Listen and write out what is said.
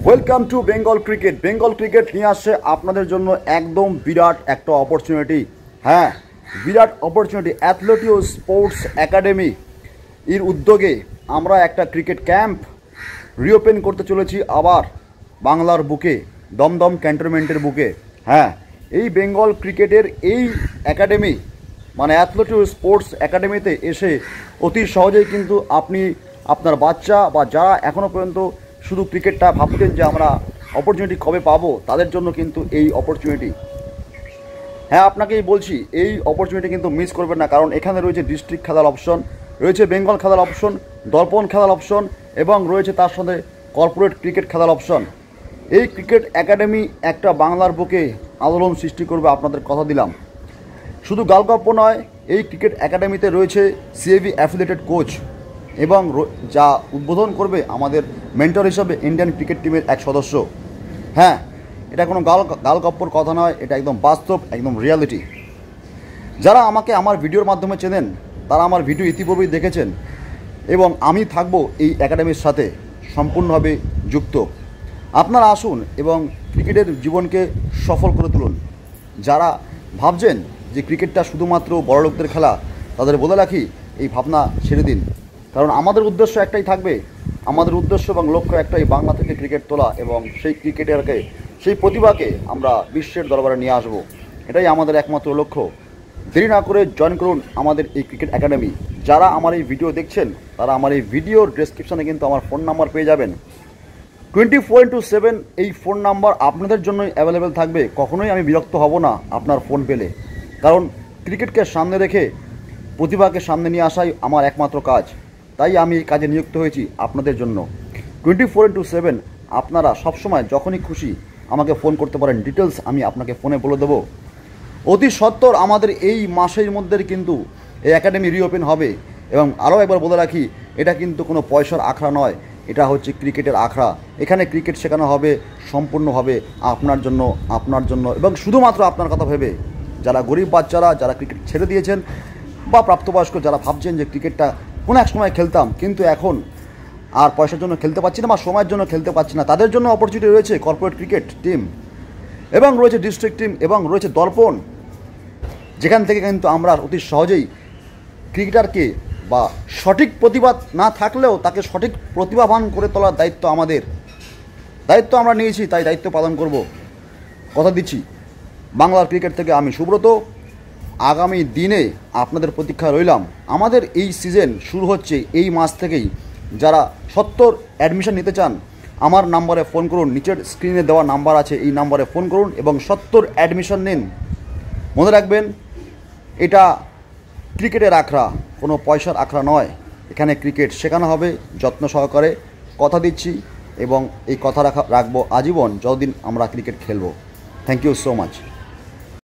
Welcome to Bengal cricket. Bengal cricket নিয়ে আসছে আপনাদের জন্য একদম বিরাট একটা অপরচুনিটি। হ্যাঁ, বিরাট অপরচুনিটি। অ্যাথলেটিও স্পোর্টস একাডেমি এর উদ্যোগে আমরা একটা ক্রিকেট ক্যাম্প রিওপেন করতে চলেছি আবার বাংলার বুকে, দমদম ক্যান্টনমেন্টের বুকে। হ্যাঁ, এই বেঙ্গল ক্রিকেটের এই একাডেমি মানে অ্যাথলেটিও স্পোর্টস একাডেমিতে এসে অতি সহজেই কিন্তু আপনি আপনার বাচ্চা বা যারা এখনও পর্যন্ত শুধু ক্রিকেটটা ভাবতেন যে আমরা অপরচুনিটি কবে পাবো, তাদের জন্য কিন্তু এই অপরচুনিটি। হ্যাঁ, আপনাকেই বলছি এই অপরচুনিটি কিন্তু মিস করবেন না, কারণ এখানে রয়েছে ডিস্ট্রিক্ট খেলার অপশন, রয়েছে বেঙ্গল খেলার অপশন, দর্পণ খেলার অপশন এবং রয়েছে তার সাথে কর্পোরেট ক্রিকেট খেলার অপশন। এই ক্রিকেট একাডেমি একটা বাংলার বুকে আলোড়ন সৃষ্টি করবে, আপনাদের কথা দিলাম। শুধু গালগপ্প নয়, এই ক্রিকেট একাডেমিতে রয়েছে সিএবি অ্যাফিলিয়েটেড কোচ এবং যা উদ্বোধন করবে আমাদের মেন্টর হিসাবে ইন্ডিয়ান ক্রিকেট টিমের এক সদস্য। হ্যাঁ, এটা কোনো গালগপ্পর কথা নয়, এটা একদম বাস্তব, একদম রিয়ালিটি। যারা আমাকে আমার ভিডিওর মাধ্যমে চেনেন তারা আমার ভিডিও ইতিপূর্বেই দেখেছেন এবং আমি থাকব এই একাডেমির সাথে সম্পূর্ণভাবে যুক্ত। আপনারা আসুন এবং ক্রিকেটের জীবনকে সফল করে তুলুন। যারা ভাবছেন যে ক্রিকেটটা শুধুমাত্র বড়লোকদের খেলা, তাদের বলে রাখি এই ভাবনা ছেড়ে দিন, কারণ আমাদের উদ্দেশ্য একটাই থাকবে, আমাদের উদ্দেশ্য এবং লক্ষ্য একটাই, বাংলা থেকে ক্রিকেট তোলা এবং সেই ক্রিকেটারকে, সেই প্রতিভাকে আমরা বিশ্বের দরবারে নিয়ে আসব। এটাই আমাদের একমাত্র লক্ষ্য। দেরি না করে জয়েন করুন আমাদের এই ক্রিকেট একাডেমি। যারা আমার এই ভিডিও দেখছেন তারা আমার এই ভিডিওর ডেসক্রিপশানে কিন্তু আমার ফোন নাম্বার পেয়ে যাবেন। 24/7 এই ফোন নাম্বার আপনাদের জন্যই অ্যাভেলেবেল থাকবে। কখনোই আমি বিরক্ত হব না আপনার ফোন পেলে, কারণ ক্রিকেটকে সামনে রেখে প্রতিভাকে সামনে নিয়ে আসাই আমার একমাত্র কাজ। তাই আমি এই কাজে নিযুক্ত হয়েছি আপনাদের জন্য। 24/7 আপনারা সবসময় যখনই খুশি আমাকে ফোন করতে পারেন, ডিটেলস আমি আপনাকে ফোনে বলে দেবো। অতি সত্বর আমাদের এই মাসের মধ্যে কিন্তু এই একাডেমি রিওপেন হবে। এবং আরও একবার বলে রাখি, এটা কিন্তু কোনো পয়সার আখড়া নয়, এটা হচ্ছে ক্রিকেটের আখড়া। এখানে ক্রিকেট শেখানো হবে সম্পূর্ণভাবে আপনার জন্য এবং শুধুমাত্র আপনার কথা ভেবে। যারা গরিব বাচ্চারা, যারা ক্রিকেট ছেড়ে দিয়েছেন বা প্রাপ্তবয়স্ক যারা ভাবছেন যে ক্রিকেটটা কোনো এক সময় খেলতাম কিন্তু এখন আর পয়সার জন্য খেলতে পারছি না বা সময়ের জন্য খেলতে পারছি না, তাদের জন্য অপরচুনিটি রয়েছে কর্পোরেট ক্রিকেট টিম এবং রয়েছে ডিস্ট্রিক্ট টিম এবং রয়েছে দর্পণ, যেখান থেকে কিন্তু আমরা অতি সহজেই ক্রিকেটারকে বা সঠিক প্রতিভা না থাকলেও তাকে সঠিক প্রতিভাবান করে তোলার দায়িত্ব আমাদের। দায়িত্ব আমরা নিয়েছি, তাই দায়িত্ব পালন করব। কথা দিচ্ছি, বাংলার ক্রিকেট থেকে আমি সুব্রত। আগামী দিনে আপনাদের প্রতীক্ষা রইলাম। আমাদের এই সিজন শুরু হচ্ছে এই মাস থেকেই। যারা 70 অ্যাডমিশন নিতে চান আমার নাম্বারে ফোন করুন, নিচের স্ক্রিনে দেওয়া নাম্বার আছে, এই নাম্বারে ফোন করুন এবং 70 অ্যাডমিশন নিন। মনে রাখবেন, এটা ক্রিকেটের আখড়া, কোনো পয়সার আখড়া নয়। এখানে ক্রিকেট শেখানো হবে যত্ন সহকারে, কথা দিচ্ছি, এবং এই কথা রাখবো আজীবন যতদিন আমরা ক্রিকেট খেলবো। Thank you so much.